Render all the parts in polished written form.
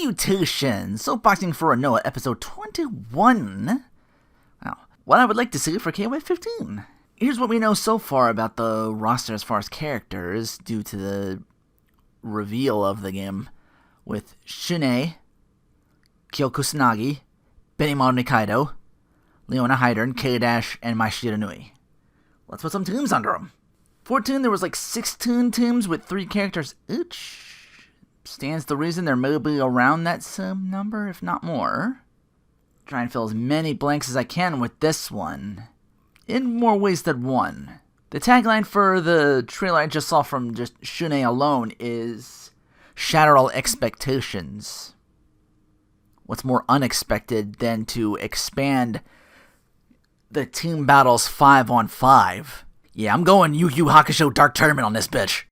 Salutations! Soapboxing4Rinoa, episode 21. Wow. What I would like to see for KOF 15. Here's what we know so far about the roster as far as characters, due to the reveal of the game, with Shunei, Kyo Kusanagi, Benimaru Nikaido, Leona Hydern, K-Dash, and Mai Shiranui. Let's put some teams under them. 14, there was like 16 teams with 3 characters each. Stands to reason there may be around that same number, if not more. Try and fill as many blanks as I can with this one, in more ways than one. The tagline for the trailer I just saw from just Shunei alone is Shatter All Expectations. What's more unexpected than to expand the team battles 5-on-5? Yeah, I'm going Yu Yu Hakusho Dark Tournament on this bitch.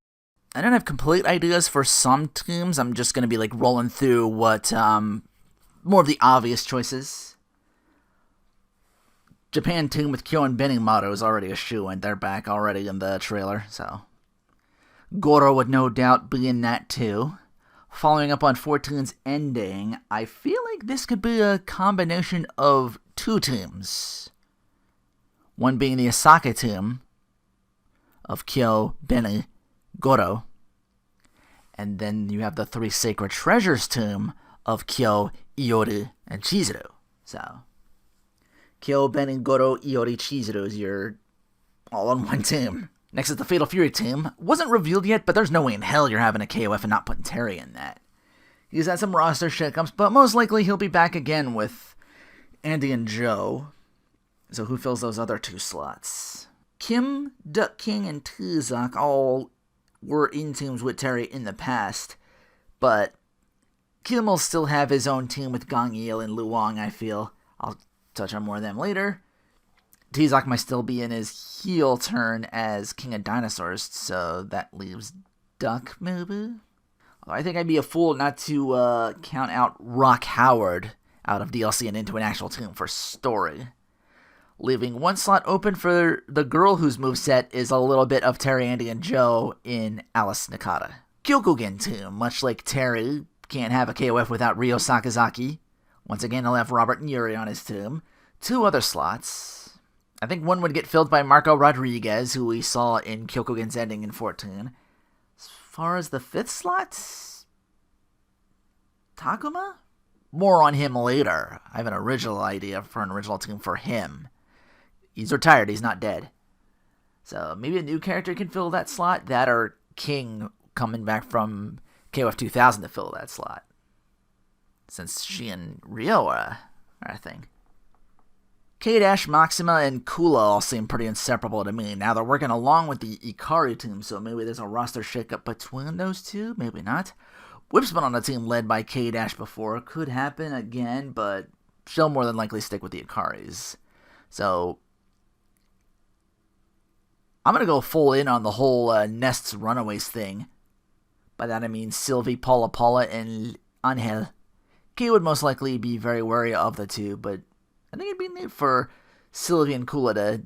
I don't have complete ideas for some teams. I'm just going to be like rolling through what, more of the obvious choices. Japan team with Kyo and Benimaru is already a shoo-in. They're back already in the trailer, so. Goro would no doubt be in that too. Following up on 14's ending, I feel like this could be a combination of 2 teams. One being the Osaka team of Kyo, Beni, Goro. And then you have the 3 Sacred Treasures team of Kyo, Iori, and Chizuru. So, Kyo, Beni, Goro, Iori, Chizuru is your all-in-one team. Next is the Fatal Fury team. Wasn't revealed yet, but there's no way in hell you're having a KOF and not putting Terry in that. He's had some roster shakeups, but most likely he'll be back again with Andy and Joe. So who fills those other 2 slots? Kim, Duck King, and Tuzak all were in teams with Terry in the past, but Kim will still have his own team with Gang Il and Luong, I feel. I'll touch on more of them later. Tuzak might still be in his heel turn as King of Dinosaurs, so that leaves Duck, maybe? I think I'd be a fool not to count out Rock Howard out of DLC and into an actual team for story. Leaving one slot open for the girl whose moveset is a little bit of Terry, Andy, and Joe in Alice Nakata. Kyokugen team, much like Terry, can't have a KOF without Ryo Sakazaki. Once again, he'll have Robert and Yuri on his team. 2 other slots. I think one would get filled by Marco Rodriguez, who we saw in Kyokugen's ending in 14. As far as the 5th slot, Takuma? More on him later. I have an original idea for an original team for him. He's retired, he's not dead. So maybe a new character can fill that slot. That or King coming back from KOF 2000 to fill that slot. Since she and Ryo are a thing. K-Dash, Maxima, and Kula all seem pretty inseparable to me. Now they're working along with the Ikari team, so maybe there's a roster shakeup between those 2. Maybe not. Whip's been on a team led by K-Dash before. Could happen again, but she'll more than likely stick with the Ikaris. So I'm going to go full in on the whole Nest's Runaways thing. By that I mean Sylvie, Paula, and Angel. Kay would most likely be very wary of the 2, but I think it'd be neat for Sylvie and Kula to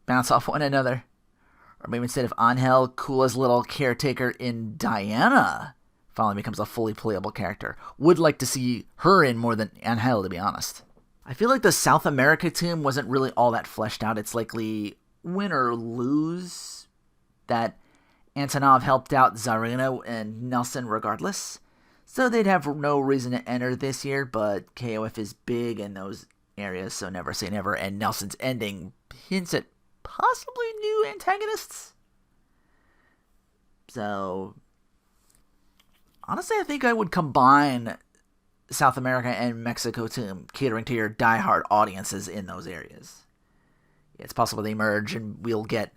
bounce off one another. Or maybe instead of Angel, Kula's little caretaker in Diana finally becomes a fully playable character. Would like to see her in more than Angel, to be honest. I feel like the South America team wasn't really all that fleshed out. It's likely win or lose that Antonov helped out Zarina and Nelson regardless. So they'd have no reason to enter this year, but KOF is big in those areas, so never say never. And Nelson's ending hints at possibly new antagonists. So honestly, I think I would combine South America and Mexico team, catering to your diehard audiences in those areas. It's possible they merge and we'll get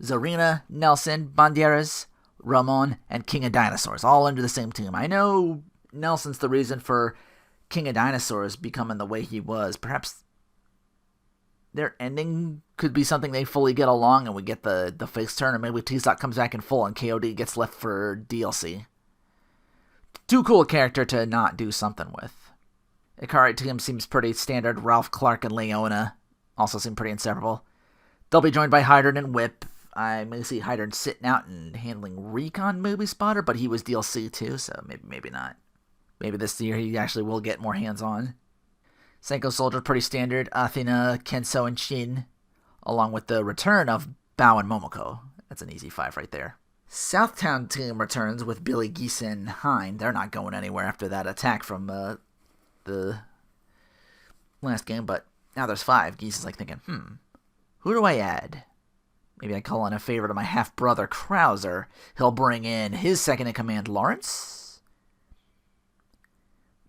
Zarina, Nelson, Banderas, Ramon, and King of Dinosaurs, all under the same team. I know Nelson's the reason for King of Dinosaurs becoming the way he was. Perhaps their ending could be something they fully get along and we get the face turn, or maybe T-Stock comes back in full and KOD gets left for DLC. Too cool a character to not do something with. Ikari team seems pretty standard. Ralph, Clark, and Leona also seem pretty inseparable. They'll be joined by Hydern and Whip. I may see Hydern sitting out and handling Recon Movie Spotter, but he was DLC too, so maybe not. Maybe this year he actually will get more hands-on. Senko Soldier, pretty standard. Athena, Kenso, and Shin, along with the return of Bao and Momoko. That's an easy 5 right there. Southtown team returns with Billy, Geese, and Hein. They're not going anywhere after that attack from the last game, but now there's 5. Geese is like thinking, who do I add? Maybe I call in a favor to my half-brother, Krauser. He'll bring in his second-in-command, Lawrence.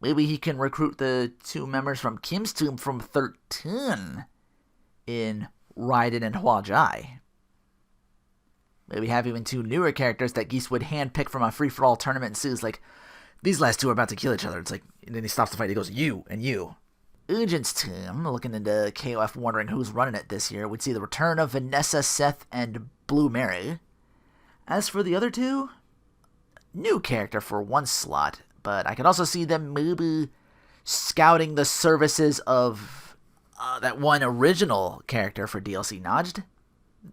Maybe he can recruit the 2 members from Kim's team from 13 in Raiden and Huajai. Maybe have even 2 newer characters that Geese would handpick from a free-for-all tournament and sees, like, these last 2 are about to kill each other. It's like, and then he stops the fight, he goes, you and you. Agent's team, looking into KOF, wondering who's running it this year, would see the return of Vanessa, Seth, and Blue Mary. As for the other 2, new character for 1 slot, but I could also see them maybe scouting the services of that one original character for DLC, Najd.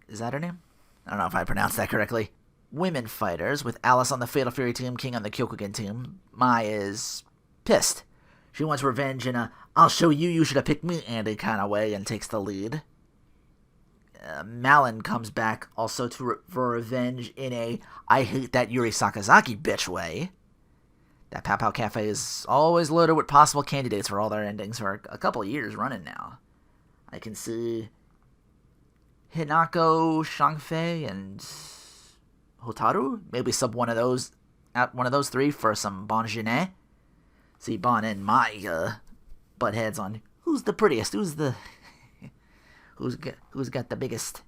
Is that her name? I don't know if I pronounced that correctly. Women fighters, with Alice on the Fatal Fury team, King on the Kyokugen team. Mai is pissed. She wants revenge in a I'll show you, you should have picked me Andy kind of way, and takes the lead. Malin comes back also for revenge in a I hate that Yuri Sakazaki bitch way. That Pow Pow Cafe is always loaded with possible candidates for all their endings for a couple of years running now. I can see Hinako, Shangfei, and Hotaru. Maybe sub one of those 3 for some Bon Genet. See Bon and Mai butt heads on who's the prettiest, who's got the biggest.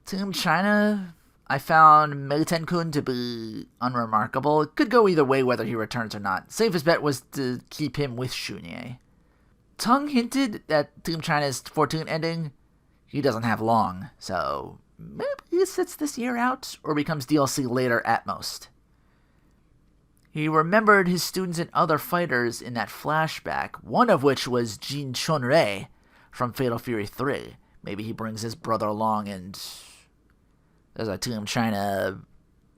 Team China, I found Meiten-kun to be unremarkable. It could go either way whether he returns or not. Safest bet was to keep him with Shunye. Tung hinted that Team China's 14 ending. He doesn't have long, so maybe he sits this year out or becomes DLC later at most. He remembered his students and other fighters in that flashback, one of which was Jin Chonrei from Fatal Fury 3. Maybe he brings his brother along and there's a Team China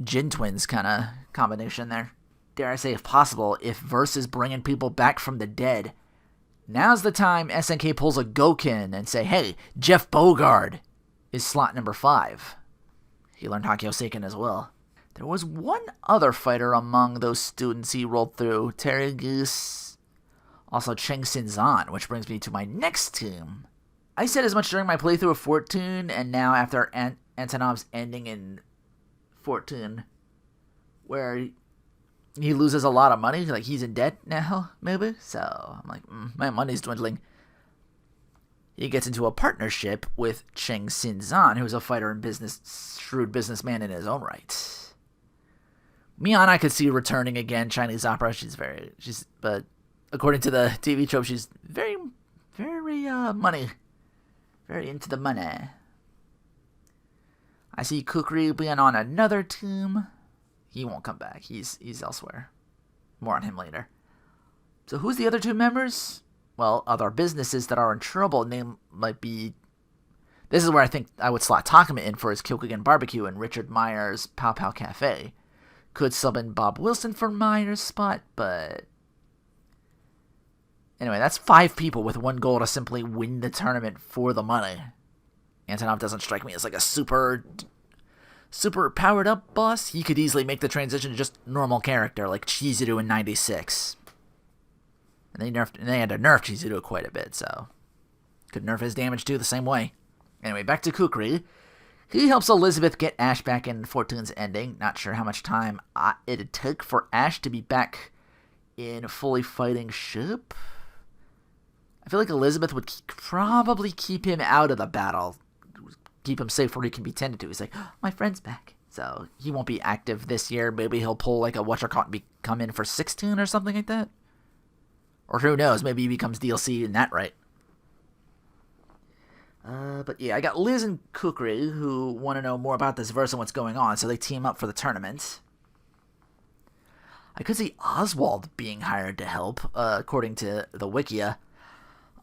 Jin Twins kind of combination there. Dare I say, if possible, if Verse is bringing people back from the dead, now's the time SNK pulls a Gokin and say, hey, Jeff Bogard is slot number 5. He learned Hakio Seiken as well. There was one other fighter among those students he rolled through, Terry Goose, also Cheng Sinzan, which brings me to my next team. I said as much during my playthrough of 14, and now after Antonov's ending in 14, where he loses a lot of money, like he's in debt now, maybe? So I'm like, my money's dwindling. He gets into a partnership with Cheng Sinzan, who's a fighter and shrewd businessman in his own right. Mian, I could see returning again. Chinese opera, but according to the TV trope, she's very money, very into the money. I see Kukri being on another team. He won't come back. He's elsewhere. More on him later. So who's the other 2 members? Well, other businesses that are in trouble. Name might be. This is where I think I would slot Takuma in for his Kyokugen Barbecue and Richard Meyer's Pow Pow Cafe. Could sub in Bob Wilson for Meyer's spot, but anyway, that's 5 people with one goal to simply win the tournament for the money. Antonov doesn't strike me as like a super powered up boss. He could easily make the transition to just normal character like Chizuru in 96. And they had to nerf Chizuru quite a bit, so could nerf his damage too the same way. Anyway, back to Kukri. He helps Elizabeth get Ash back in 14's ending. Not sure how much time it'd take for Ash to be back in a fully fighting ship. I feel like Elizabeth would probably keep him out of the battle. Keep him safe where he can be tended to. He's like, oh, my friend's back. So he won't be active this year. Maybe he'll pull like a Whatchercaught and come in for 16 or something like that. Or who knows, maybe he becomes DLC in that right. But yeah, I got Liz and Kukri, who want to know more about this verse and what's going on, so they team up for the tournament. I could see Oswald being hired to help, according to the Wikia.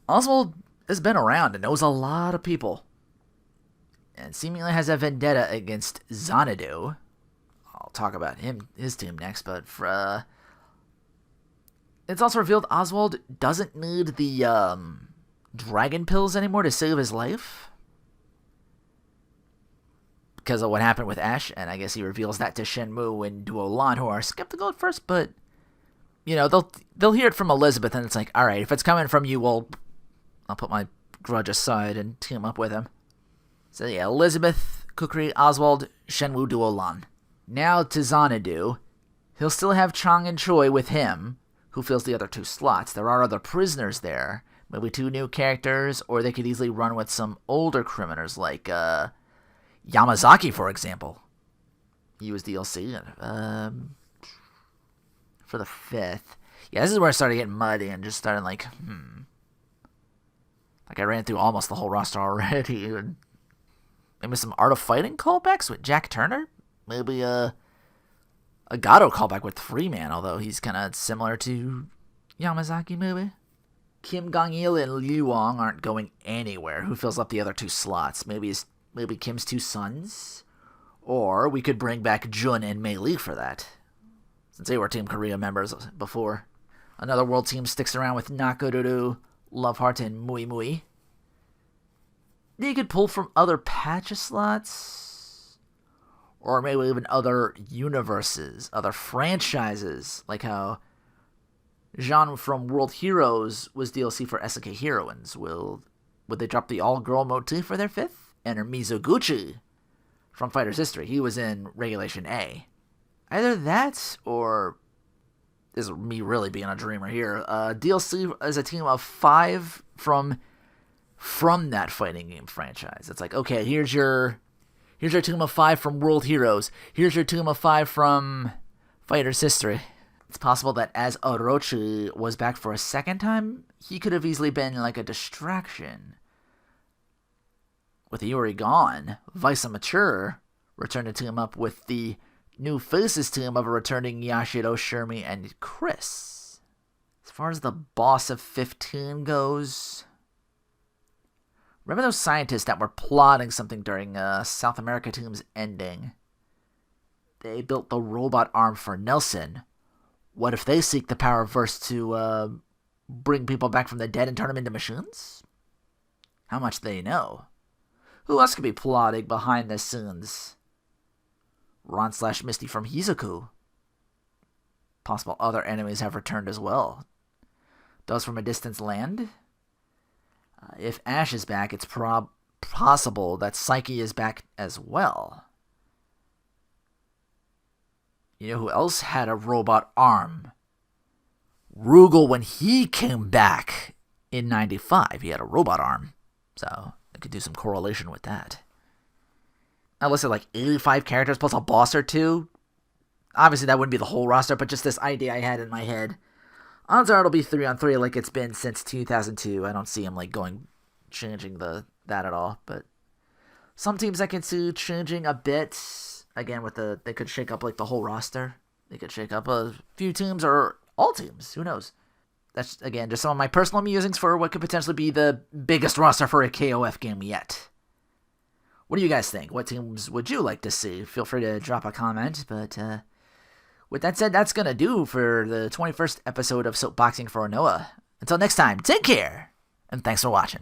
Oswald has been around and knows a lot of people, and seemingly has a vendetta against Xanadu. I'll talk about his team next, but It's also revealed Oswald doesn't need the dragon pills anymore to save his life because of what happened with Ash, and I guess he reveals that to Shenmue and Duo Lan, who are skeptical at first, but they'll hear it from Elizabeth, and it's like, all right, if it's coming from you, well, I'll put my grudge aside and team up with him. So yeah, Elizabeth, Kukri, Oswald, Shenmue, Duo Lan. Now to Xanadu. He'll still have Chang and Choi with him, who fills the other 2 slots. There are other prisoners there, maybe 2 new characters, or they could easily run with some older criminals like Yamazaki, for example. He was DLC for the 5th. Yeah, this is where I started getting muddy and just started like, Like I ran through almost the whole roster already. Maybe some Art of Fighting callbacks with Jack Turner? Maybe a Gato callback with Freeman, although he's kind of similar to Yamazaki, maybe. Kim Gong-il and Liu Wang aren't going anywhere. Who fills up the other 2 slots? Maybe Kim's 2 sons? Or we could bring back Jun and Mei Li for that, since they were Team Korea members before. Another world team sticks around with Nakoruru, Loveheart, and Mui Mui. They could pull from other patch slots, or maybe even other universes, other franchises, like how Jean from World Heroes was DLC for SNK Heroines. Would they drop the all-girl motif for their 5th? Enter Mizoguchi from Fighter's History. He was in Regulation A. Either that, or this is me really being a dreamer here. DLC as a team of 5 from that fighting game franchise. It's like, okay, here's your team of 5 from World Heroes. Here's your team of 5 from Fighter's History. It's possible that as Orochi was back for a second time, he could have easily been like a distraction. With Iori gone, Vice Mature returned to team up with the new Faces team of a returning Yashiro, Shermie, and Chris. As far as the boss of 15 goes, remember those scientists that were plotting something during South America team's ending? They built the robot arm for Nelson. What if they seek the power verse to bring people back from the dead and turn them into machines? How much they know? Who else could be plotting behind the scenes? Ron/Misty from Hizoku. Possible other enemies have returned as well. Those from a distant land? If Ash is back, it's possible that Psyche is back as well. You know who else had a robot arm? Rugal, when he came back in 95, he had a robot arm. So I could do some correlation with that. I listed like 85 characters plus a boss or 2. Obviously that wouldn't be the whole roster, but just this idea I had in my head. Odds are it'll be 3-on-3 like it's been since 2002. I don't see him like changing that at all. But some teams I can see changing a bit. Again, they could shake up like the whole roster. They could shake up a few teams or all teams. Who knows? That's, again, just some of my personal musings for what could potentially be the biggest roster for a KOF game yet. What do you guys think? What teams would you like to see? Feel free to drop a comment. But with that said, that's going to do for the 21st episode of Soapboxing4Rinoa. Until next time, take care, and thanks for watching.